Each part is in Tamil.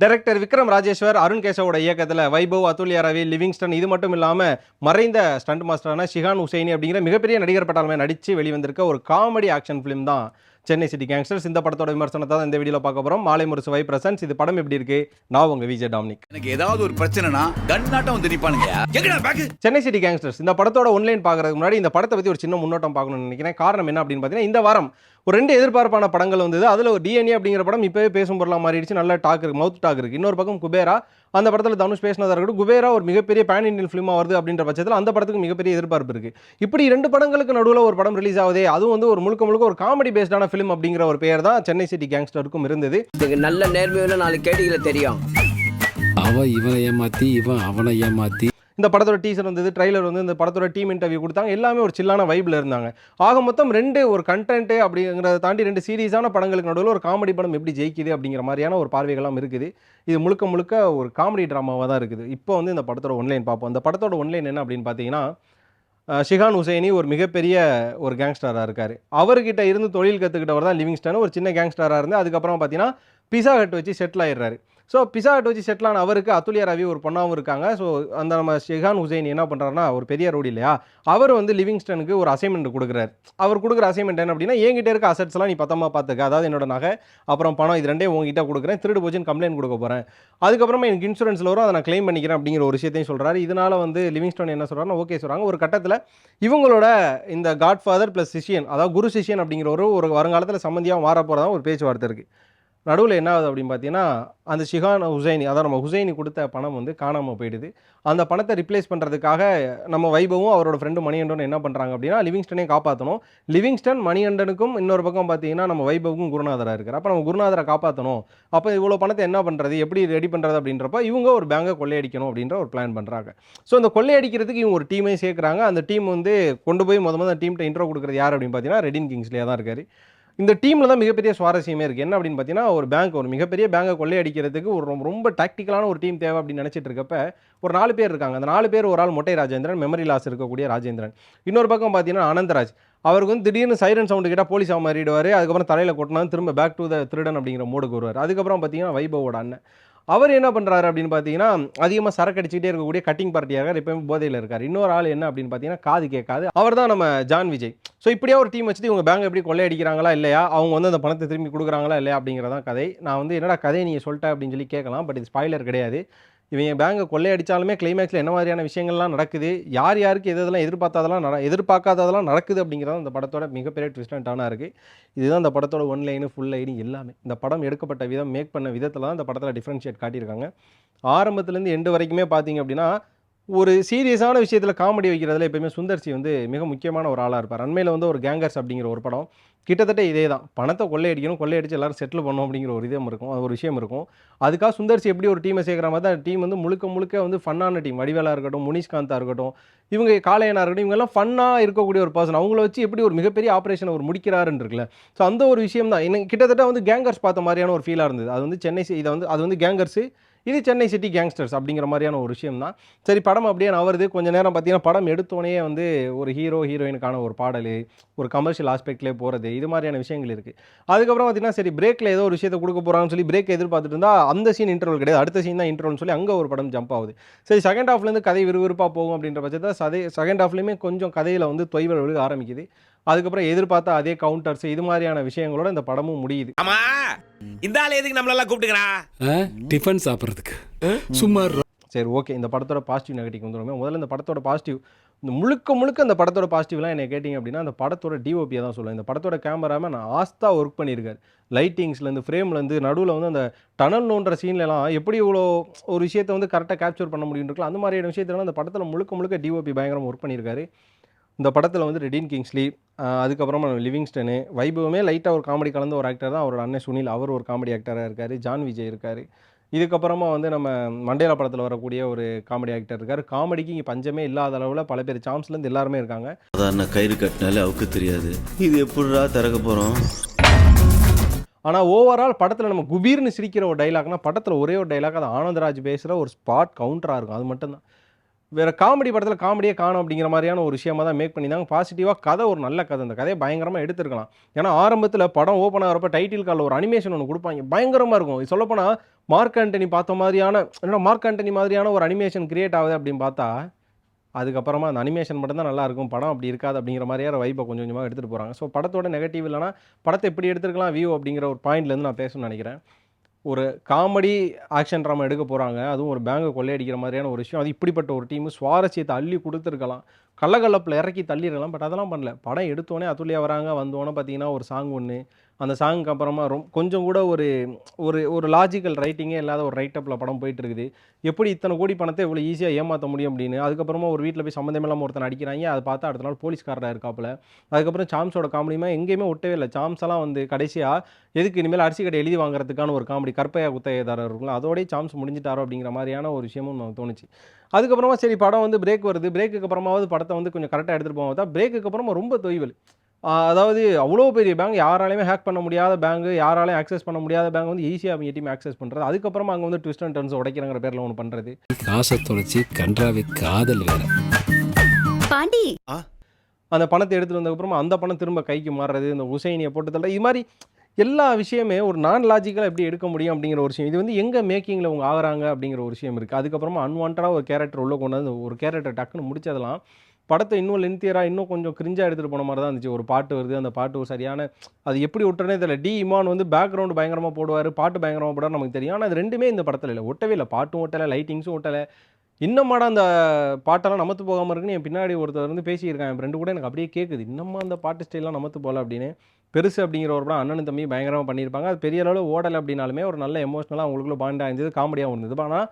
டைரக்டர் விக்ரம் ராஜேஸ்வர், அருண் கேசவோட இயக்கத்துல வைபவ், அதுல்யா ரவி, லிவிங்ஸ்டன் இது மட்டும் இல்லாம மறைந்த ஸ்டண்ட் மாஸ்டரான ஷிஹான் ஹுசைனி அப்படிங்கிற மிகப்பெரிய நடிகர் பட்டாளமே நடிச்சு வெளிவந்திருக்க ஒரு காமெடி ஆக்ஷன் ஃபிலிம் தான் சென்னை சிட்டி கேங்ஸ்டர்ஸ். இந்த படத்தோட விமர்சனத்தை தான் இந்த வீடியோல பார்க்க போறோம். மாலை முரசு வை பிரசன்ஸ். இது படம் எப்படி இருக்கு? நான் உங்க விஜய் டாமினிக். எனக்கு ஏதாவது ஒரு பிரச்சனைனா கன்னாட்டம் வந்து நிப்பானுங்க. எங்கடா பேக்? சென்னை சிட்டி கேங்ஸ்டர்ஸ் இந்த படத்தோட ஒன்லைன் பார்க்கறதுக்கு முன்னாடி இந்த படத்தை பத்தி ஒரு சின்ன முன்னோட்டம் பார்க்கணும்னு நினைக்கிறேன். காரணம் என்ன அப்படின்னு பார்த்தீங்கன்னா, இந்த வாரம் ஒரு 2 எதிர்பார்ப்பான படங்கள் வந்தது. அதில் ஒரு டிஎன்ஏ அப்படிங்கிற படம் இப்போவே பேசும் பொருளாக மாறிடுச்சு. நல்ல டாக் இருக்கு, மவுத் டாக் இருக்கு. இன்னொரு பக்கம் குபேரா, அந்த படத்தில் தனுஷ் பேசினதாக இருக்கட்டும். குபேரா ஒரு மிகப்பெரிய பேன் இண்டியன் ஃபிலிமாக வருது அப்படின்ற பட்சத்தில் அந்த படத்துக்கு மிகப்பெரிய எதிர்பார்ப்பு இருக்கு. இப்படி 2 படங்களுக்கு நடுவில் ஒரு படம் ரிலீஸ் ஆகுதே, அதுவும் வந்து ஒரு முழுக்க முழுக்க ஒரு காமெடி பேஸ்டான ஃபிலிம் அப்படிங்கிற ஒரு பெயர் தான் சென்னை சிட்டி கேங்ஸ்டருக்கும் இருந்தது. நல்ல நேர்மையான 4 கேடிகளை தெரியும். அவன் இவனை ஏமாத்தி, இவன் அவனை ஏமாத்தி. இந்த படத்தோட டீசர் வந்தது, ட்ரைலர் வந்து இந்த படத்தோட டீம் இன்டர்வியூ கொடுத்தாங்க. எல்லாமே ஒரு சில்லான வைப்பில் இருந்தாங்க. ஆக மொத்தம் 2 ஒரு கண்டென்ட் அப்படிங்கிறத தாண்டி 2 சீரியஸான படங்களுக்கு நடுவில் ஒரு காமெடி படம் எப்படி ஜெயிக்குது அப்படிங்கிற மாதிரியான ஒரு பார்வைகள்லாம் இருக்குது. இது முழுக்க முழுக்க ஒரு காமெடி ட்ராமாவாக தான் இருக்குது. இப்போ வந்து இந்த படத்தோட ஒன்லைன் பார்ப்போம். இந்த படத்தோட ஒன்லைன் என்ன அப்படின்னு பார்த்தீங்கன்னா, ஷிஹான் ஹுசைனி ஒரு மிகப்பெரிய ஒரு கேங்ஸ்டராக இருக்கார். அவர்கிட்ட இருந்து தொழில் கற்றுக்கிட்டவர் தான் லிவிங்ஸ்டன். ஒரு சின்ன கேங்ஸ்டராக இருந்து அதுக்கப்புறம் பார்த்தீங்கன்னா பிஸா ஹட் வச்சு செட்டில் ஆயிடுறாரு. ஸோ பிஸா ஹட் வச்சு செட்டில் ஆன அவருக்கு அதுல்யா ரவி ஒரு பொண்ணாகவும் இருக்காங்க. ஸோ அந்த நம்ம ஷிஹான் ஹுசைனி என்ன பண்ணுறாருன்னா, ஒரு பெரிய ரோடி இல்லையா, அவர் வந்து லிவிங்ஸ்டனுக்கு ஒரு அசைன்மெண்ட் கொடுக்குறாரு. அவர் கொடுக்குற அசைன்மெண்ட் என்ன அப்படின்னா, என்கிட்ட இருக்க அசட்ஸ்லாம் நீ பத்தமாக பார்த்துக்க, அதாவது என்னோட நகை அப்புறம் பணம் இது 2 உங்ககிட்ட கொடுக்குறேன், திருடு போச்சுன்னு கம்ப்ளைண்ட் கொடுக்க போகிறேன், அதுக்கப்புறமா எனக்கு இன்சூரன்ஸில் வரும், அதை நான் கிளைம் பண்ணிக்கிறேன் அப்படிங்கிற ஒரு விஷயத்தையும் சொல்கிறாரு. இதனால் வந்து லிவிங்ஸ்டன் என்ன சொல்கிறாருன்னா ஓகே சொல்கிறாங்க. ஒரு கட்டத்தில் இவங்களோட இந்த காட்ஃபாதர் ப்ளஸ் சிஷியன், அதாவது குரு சிஷியன் அப்படிங்கிற ஒரு வருங்காலத்தில் சம்மந்தியாக மாற போகிறதா ஒரு பேச்சுவார்த்தை இருக்குது. நடுவில் என்ன ஆகுது அப்படின்னு பார்த்தீங்கன்னா, அந்த ஷிஹான் ஹுசைனி, அதாவது நம்ம ஹுசைனி கொடுத்த பணம் வந்து காணாமல் போயிடுது. அந்த பணத்தை ரிப்ளேஸ் பண்ணுறதுக்காக நம்ம வைபவும் அவரோட ஃப்ரெண்டு மணிகண்டனும் என்ன பண்ணுறாங்க அப்படின்னா, லிவிங்ஸ்டனையும் காப்பாற்றணும். லிவிங்ஸ்டன் மணிகண்டனுக்கும் இன்னொரு பக்கம் பார்த்தீங்கன்னா நம்ம வைபவுக்கும் குருநாதராக இருக்கார். அப்போ நம்ம குருநாதரை காப்பாற்றணும். அப்போ இவ்வளோ பணத்தை என்ன பண்ணுறது, எப்படி ரெடி பண்ணுறது அப்படின்றப்ப இவங்க ஒரு பேங்கை கொள்ளையடிக்கணும் அப்படின்ற ஒரு பிளான் பண்ணுறாங்க. ஸோ இந்த கொள்ளையடிக்கிறதுக்கு இவங்க ஒரு டீமே சேர்க்குறாங்க. அந்த டீம் வந்து கொண்டு போய் அந்த டீம்கிட்ட இன்ட்ரோ கொடுக்குறது யார் அப்படின்னு பார்த்தீங்கன்னா, ரெடின் கிங்ஸ்லியாக தான் இருக்கார். இந்த டீமில் தான் மிகப்பெரிய சுவாரஸ்யமே இருக்குது. என்ன அப்படின்னு பார்த்தீங்கன்னா, ஒரு மிகப்பெரிய பேங்கை கொள்ளையடிக்கிறதுக்கு ஒரு ரொம்ப டாக்டிக்கலான ஒரு டீம் தேவை அப்படின்னு நினச்சிட்டு இருக்கப்ப ஒரு 4 பேர் இருக்காங்க. அந்த 4 பேர், ஒரு ஆள் மொட்டை ராஜேந்திரன், மெமரி லாஸ் இருக்கக்கூடிய ராஜேந்திரன். இன்னொரு பக்கம் பார்த்தீங்கன்னா அனந்தராஜ். அவருக்கு வந்து திடீர்னு சைரன் சவுண்டு கேட்டால் போலீஸாக மாறிடுவார். அதுக்கப்புறம் தலையில் கொட்டினா திரும்ப பேக் டு த திருடன் அப்படிங்கிற மோடுக்கு வருவார். அதுக்கப்புறம் பார்த்தீங்கன்னா வைபவோட அண்ணன். அவர் என்ன பண்ணுறாரு அப்படின்னு பார்த்தீங்கன்னா, அதிகமாக சரக்கு அடிச்சுக்கிட்டே இருக்கக்கூடிய கட்டிங் பார்ட்டியாக எப்பவுமே போதையில் இருக்கார். இன்னொரு ஆள் என்ன அப்படின்னு பார்த்தீங்கன்னா, காது கேட்காது, அவர் தான் நம்ம ஜான் விஜய். ஸோ இப்படியே ஒரு டீம் வச்சுட்டு இவங்க பேங்க் எப்படி கொள்ளையடிக்கிறாங்களா இல்லையா, அவங்க வந்து அந்த பணத்தை திரும்பி கொடுக்குறாங்களா இல்லையா அப்படிங்கிறதான் கதை. நான் வந்து என்னடா கதையை நீங்கள் சொல்லிட்டேன் அப்படின்னு சொல்லி கேட்கலாம். பட் இது ஸ்பாய்லர் கிடையாது. இவங்க பேங்கை கொள்ளையடிச்சாலுமே கிளைமேக்ஸில் என்ன மாதிரியான விஷயங்கள்லாம் நடக்குது, யார் யாருக்கு எதெல்லாம் எதிர்பார்க்காததெல்லாம் நடக்குது அப்படிங்கிறது அந்த படத்தோட மிகப்பெரிய ட்விஸ்ட் அண்ட் டர்னாக இருக்குது. இதுதான் இந்த படத்தோட ஒன் லைனு ஃபுல் லைனு எல்லாமே. இந்த படம் எடுக்கப்பட்ட விதம், மேக் பண்ண விதத்தில் தான் இந்த படத்தில் டிஃப்ரென்ஷியேட் காட்டியிருக்காங்க. ஆரம்பத்துலேருந்து எண்டு வரைக்குமே பார்த்தீங்க அப்படின்னா, ஒரு சீரியஸான விஷயத்தில் காமெடி வைக்கிறதுல எப்பயுமே சுந்தர்சி வந்து மிக முக்கியமான ஒரு ஆளாக இருப்பார். அண்மையில் வந்து ஒரு கேங்கர்ஸ் அப்படிங்கிற ஒரு படம் கிட்டத்தட்ட இதே தான். பணத்தை கொள்ளையடிச்சு எல்லாரும் செட்டில் பண்ணணும் அப்படிங்கிற ஒரு இதம் இருக்கும், ஒரு விஷயம் இருக்கும். அதுக்காக சுந்தர்சி எப்படி ஒரு டீமை சேர்க்குற மாதிரி தான் டீம் வந்து முழுக்க வந்து ஃபன்னான டீம். வடிவேலா இருக்கட்டும், முனிஷ்காந்தா இருக்கட்டும், இவங்க காளையனா இருக்கட்டும், இவங்கெல்லாம் ஃபன்னாக இருக்கக்கூடிய ஒரு பர்சன். அவங்கள வச்சு எப்படி ஒரு மிகப்பெரிய ஆப்ரேஷன் அவர் முடிக்கிறாருன்னு இருக்குல்ல. ஸோ அந்த ஒரு விஷயம் தான் எனக்கு கிட்டத்தட்ட வந்து கேங்கர்ஸ் பார்த்த மாதிரியான ஒரு ஃபீலாக இருந்தது. அது வந்து அது வந்து கேங்கர்ஸு, இது சென்னை சிட்டி கேங்ஸ்டர்ஸ் அப்படிங்கிற மாதிரியான ஒரு விஷயம் தான். சரி, படம் அப்படியே நவருது. கொஞ்சம் நேரம் பார்த்தீங்கன்னா படம் எடுத்தோடனே வந்து ஒரு ஹீரோயினுக்கான ஒரு பாடல், ஒரு கமர்ஷியல் ஆஸ்பெக்ட்லேயே போகிறது, இது மாதிரியான விஷயங்கள் இருக்குது. அதுக்கப்புறம் பார்த்தீங்கன்னா சரி பிரேக்கில் ஏதோ ஒரு விஷயத்தை கொடுக்க போகிறாங்கன்னு சொல்லி பிரேக் எதிர்பார்த்துட்டு இருந்தால் அந்த சீன் இன்டர்வல் கிடையாது, அடுத்த சீன் தான் இன்டர்வல்னு சொல்லி அங்கே ஒரு படம் ஜம்ப் ஆகுது. சரி, செகண்ட் ஹாஃப்லேருந்து கதை விறுவிறுப்பாக போகும் அப்படின்ற பட்சத்தில் செகண்ட் ஹாஃப்லேயுமே கொஞ்சம் கதையில் வந்து தொய்வல் விழுக ஆரம்பிக்குது. அதுக்கப்புறம் எதிர்பார்த்தா அதே கவுண்டர்ஸ், இது மாதிரியான விஷயங்களோட இந்த படமும் முடியுது. ஆமா, இந்த ஆளு எதுக்கு நம்மளெல்லாம் கூப்பிட்டுக்கிறான்? டிஃபன் சாப்பிட்றதுக்கு சும்மா. சரி, ஓகே. இந்த படத்தோட பாசிட்டிவ் நெகட்டிவ் வந்துடுமே. முதல்ல இந்த படத்தோட பாசிட்டிவ், இந்த முழுக்க இந்த படத்தோட பாசிட்டிவ்லாம் என்ன கேட்டிங்க அப்படின்னா, அந்த படத்தோட டிஓபியை தான் சொல்லுவேன். இந்த படத்தோட கேமராமேன் ஆஸ்தா ஒர்க் பண்ணியிருக்காரு. லைட்டிங்ஸ்லேருந்து, ஃப்ரேம்லேருந்து, நடுவில் வந்து அந்த டனல் நோன்ற சீன்லலாம் எப்படி இவ்வளோ ஒரு விஷயத்தை வந்து கரெக்டாக கேப்சர் பண்ண முடியும் இருக்கலாம். அந்த மாதிரியான விஷயத்தெல்லாம் அந்த படத்தில் முழுக்க டிஓபி பயங்கரமாக ஒர்க் பண்ணியிருக்காரு. இந்த படத்தில் வந்து ரெடின் கிங்ஸ்லி, அதுக்கப்புறமா லிவிங்ஸ்டனு, வைபவமே லைட்டாக ஒரு காமெடி கலந்த ஒரு ஆக்டர் தான். அவரோட அண்ணன் சுனில், அவர் ஒரு காமெடி ஆக்டராக இருக்கார். ஜான் விஜய் இருக்கார். இதுக்கப்புறமா வந்து நம்ம மண்டேலா படத்தில் வரக்கூடிய ஒரு காமெடி ஆக்டர் இருக்கார். காமெடிக்கு இங்கே பஞ்சமே இல்லாத அளவில் பல பேர் சாம்ஸ்லேருந்து எல்லாருமே இருக்காங்க. சாதாரண கயிறு கட்டினாலே அவுக்கு தெரியாது, இது எப்படிடா திறக்க போகிறோம். ஆனால் ஓவரால் படத்தில் நம்ம குபீர்னு சிரிக்கிற ஒரு டைலாக்னா படத்தில் ஒரே ஒரு டைலாக், அது ஆனந்தராஜ் பேசுகிற ஒரு ஸ்பாட் கவுண்டராக இருக்கும். அது மட்டும்தான். வேற காமெடி படத்தில் காமெடியே காணும் அப்படிங்கிற மாதிரியான ஒரு விஷயமா தான் மேக் பண்ணியிருந்தாங்க. பாசிட்டிவாக கதை ஒரு நல்ல கதை. அந்த கதையை பயங்கரமாக எடுத்திருக்கலாம். ஏன்னா ஆரம்பத்தில் படம் ஓப்பன் ஆகிறப்ப டைட்டில் காலில் ஒரு அனிமேஷன் ஒன்று கொடுப்பாங்க. பயங்கரமாக இருக்கும். இது சொல்லப்போனால் மார்க் ஆண்டனி பார்த்த மாதிரியான என்னடா மார்க் ஆண்டனி மாதிரியான ஒரு அனிமேஷன் கிரியேட் ஆகுது அப்படின்னு பார்த்தா, அதுக்கப்புறமா அந்த அனிமேஷன் மட்டும் தான் நல்லா இருக்கும். படம் அப்படி இருக்காது அப்படிங்கிற மாதிரியான வைப்பை கொஞ்சம் கொஞ்சமாக எடுத்துகிட்டு போகிறாங்க. ஸோ படத்தோட நெகட்டிவ் இல்லைனா படத்தை எப்படி எடுத்துருக்கலாம் வியூ அப்படிங்கிற ஒரு பாயிண்ட்லேருந்து நான் பேசணும்னு நினைக்கிறேன். ஒரு காமெடி ஆக்ஷன் ட்ராமா எடுக்க போகிறாங்க. அதுவும் ஒரு பேங்கை கொள்ளையடிக்கிற மாதிரியான ஒரு விஷயம். அது இப்படிப்பட்ட ஒரு டீமு சுவாரஸ்யத்தை அள்ளி கொடுத்துருக்கலாம். கள்ளக்கல்லப்பில் இறக்கி தள்ளிடலாம். பட் அதெல்லாம் பண்ணல. படம் எடுத்தோடனே அதுலேயே வராங்க. வந்தோடனே பார்த்தீங்கன்னா ஒரு சாங் ஒன்று. அந்த சாங்குக்கு அப்புறமா கொஞ்சம் கூட ஒரு ஒரு ஒரு லாஜிக்கல் ரைட்டிங்கே இல்லாத ஒரு ரைட்டப்பில் படம் போயிட்டு இருக்குது. எப்படி இத்தனை கோடி பணத்தை இவ்வளோ ஈஸியாக ஏமாற்ற முடியும் அப்படின்னு. அதுக்கப்புறமா ஒரு வீட்டில் போய் சம்மந்தமே இல்லாமல் ஒருத்தன் அடிக்கிறாங்க. அதை பார்த்தா அடுத்த நாள் போலீஸ்காரராக இருக்காப்புல. அதுக்கப்புறம் சாம்ஸோட காமெடியுமே எங்கேயுமே ஒட்டவே இல்லை. சாம்ஸ் எல்லாம் வந்து கடைசியாக எதுக்கு இனிமேல் அரிசி கடை எழுதி வாங்குறதுக்கான ஒரு காமெடி கற்பையா குத்தகைதாரர் இருக்குல்ல, அதோடய சாம்ஸ் முடிஞ்சிட்டாரோ அப்படிங்கிற மாதிரியான ஒரு விஷயமும் நமக்கு தோணுச்சு. அதுக்கப்புறமா சரி படம் வந்து பிரேக் வருது. பிரேக்குக்கு அப்புறமாவது படத்தை வந்து கொஞ்சம் கரெக்டாக எடுத்துகிட்டு போவோம். தான் பிரேக்குக்கு அப்புறமா ரொம்ப தொய்வல். அதாவது அவ்வளோ பெரிய பேங்க், யாராலையுமே ஹேக் பண்ண முடியாத பேங்க், யாராலையும் ஆக்சஸ் பண்ண முடியாத பேங்க் வந்து ஈஸியாக அவங்க டீம் ஆக்சஸ் பண்ணுறது. அதுக்கப்புறமா அங்கே வந்து ட்விஸ்ட் அண்ட் டர்ன்ஸ் உடைக்கிறங்கிற பேரில் ஒன்று பண்ணுறது. காசை தொலைச்சி கன்றாவி காதல் வேற. பாண்டி அந்த பணத்தை எடுத்துகிட்டு வந்ததுக்கப்புறமா அந்த பணம் திரும்ப கைக்கு மாறுறது, இந்த உசைனியை போட்டு தள்ள, இது மாதிரி எல்லா விஷயமே ஒரு நான் லாஜிக்கலாக எப்படி எடுக்க முடியும் அப்படிங்கிற ஒரு விஷயம். இது வந்து எங்கே மேக்கிங்கில் அவங்க ஆகுறாங்க அப்படிங்கிற ஒரு விஷயம் இருக்குது. அதுக்கப்புறமா அன்வான்டாக ஒரு கேரக்டர் உள்ளே கொண்டு வந்து ஒரு கேரக்டர் டக்குன்னு முடிச்சதெல்லாம் படத்தை இன்னும் லென்த்தியராக இன்னும் கொஞ்சம் கிரிஞ்சாக எடுத்துகிட்டு போன மாதிரி தான் இருந்துச்சு. ஒரு பாட்டு வருது, அந்த பாட்டு ஒரு சரியான அது எப்படி விட்டுறனே தெரியல. டி இமான் வந்து பேக்ரவுண்டு பயங்கரமாக போடுவார், பாட்டு பயங்கரமாக போடுவார் நமக்கு தெரியும். ஆனால் அது ரெண்டுமே இந்த படத்தில் இல்லை. ஒட்டவே இல்லை. பாட்டும் ஒட்டலை, லைட்டிங்ஸும் ஒட்டலை. இன்னமாடா அந்த பாட்டெல்லாம் நமத்து போகாமல் இருக்குன்னு என் பின்னாடி ஒருத்தர் வந்து பேசியிருக்கான். என் ஃப்ரெண்டு கூட எனக்கு அப்படியே கேட்குது. இன்னமா அந்த பாட்டு ஸ்டைல்லாம் நமத்து போகல அப்படின்னு. பெருசு அப்படிங்கிற ஒரு படம் அண்ணனும் தம்பி பயங்கரமாக பண்ணியிருப்பாங்க. அது பெரிய அளவில் ஓடலை அப்படின்னாலுமே ஒரு நல்ல எமோஷனலாக அவங்களுக்குள்ள பாண்டாக இருந்தது, காமெடியாகவும் இருந்தது. ஆனால்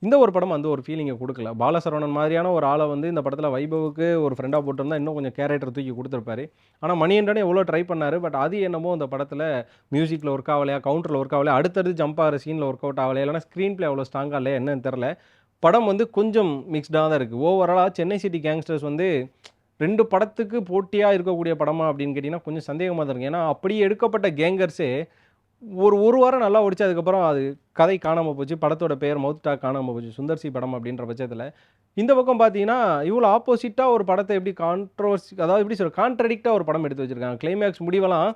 இந்த ஒரு படம் வந்து ஒரு ஃபீலிங்கை கொடுக்கல. பாலசரவணன் மாதிரியான ஒரு ஆளை வந்து இந்த படத்தில் வைபவுக்கு ஒரு ஃப்ரெண்டாக போட்டிருந்தா இன்னும் கொஞ்சம் கேரக்டர் தூக்கி கொடுத்துருப்பாரு. ஆனால் மணிகண்டனே எவ்வளோ ட்ரை பண்ணார். பட் அது என்னமோ அந்த படத்தில் மியூசிக்கில் ஒர்க் ஆகலையா, கவுண்டரில் ஒர்க் ஆகலையா, அடுத்தடுத்து ஜம்ப் ஆகிற சீனில் ஒர்க் அவுட் ஆகலையா, இல்லைனா ஸ்க்ரீன் பிளே அவ்வளோ ஸ்ட்ராங்காக இல்லையா என்னன்னு தெரில. படம் வந்து கொஞ்சம் மிக்ஸ்டாக தான் இருக்குது. ஓவராலாக சென்னை சிட்டி கேங்ஸ்டர்ஸ் வந்து 2 படத்துக்கு போட்டியாக இருக்கக்கூடிய படமா அப்படின்னு கேட்டிங்கன்னா கொஞ்சம் சந்தேகமாக தான் இருக்குது. ஏன்னா அப்படியே எடுக்கப்பட்ட கேங்கர்ஸே ஒரு வாரம் நல்லா ஓடிச்சு. அதுக்கப்புறம் அது கதை காணாமல் போச்சு. படத்தோட பெயர் மவுத் டாக் காணாமல் போச்சு. சுந்தர்சி படம் அப்படின்ற பட்சத்தில் இந்த பக்கம் பார்த்தீங்கன்னா இவ்வளோ ஆப்போசிட்டாக ஒரு படத்தை எப்படி அதாவது எப்படி சொல்ற கான்ட்ரடிக்டாக ஒரு படம் எடுத்து வச்சுருக்காங்க. கிளைமேக்ஸ் முடிவெல்லாம்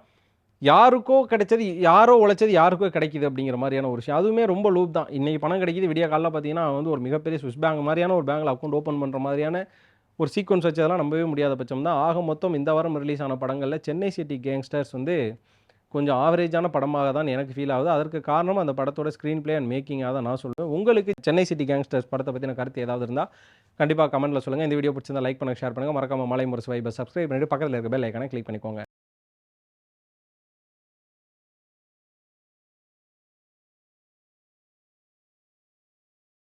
யாருக்கோ கிடைச்சது, யாரோ உழைச்சது யாருக்கோ கிடைக்குது அப்படிங்கிற மாதிரியான ஒரு விஷயம். அதுவுமே ரொம்ப லூப் தான். இன்றைக்கி பணம் கிடைக்கிது, விடிய காலையில் பார்த்தீங்கன்னா வந்து ஒரு மிகப்பெரிய ஸ்விஸ் பேங்க் மாதிரியான ஒரு பேங்கில் அக்கௌண்ட் ஓப்பன் பண்ணுற மாதிரியான ஒரு சீக்வன்ஸ் வச்சதெல்லாம் நம்பவே முடியாத பட்சம் தான். ஆக மொத்தம் இந்த வாரம் ரிலீஸ் ஆன படங்களில் சென்னை சிட்டி கேங்ஸ்டர்ஸ் வந்து கொஞ்சம் ஆவரேஜான படமாக தான் எனக்கு ஃபீல் ஆகுது. அதற்கு காரணம் அந்த படத்தோட ஸ்க்ரீன் பிளே அண்ட் மேக்கிங்காக தான் நான் சொல்லுவேன். உங்களுக்கு சென்னை சிட்டி கேங்ஸ்டர்ஸ் படத்தை பற்றின கருத்து ஏதாவது இருந்தால் கண்டிப்பாக கமெண்ட்டில் சொல்லுங்கள். இந்த வீடியோ பிடிச்சிருந்தா லைக் பண்ணுங்கள், ஷேர் பண்ணுங்கள். மறக்காம மலை முரசு வைபை சப்ஸ்கிரைப் பண்ணிட்டு பக்கத்தில் இருக்க பெல் ஐக்கானை கிளிக் பண்ணிக்கோங்க.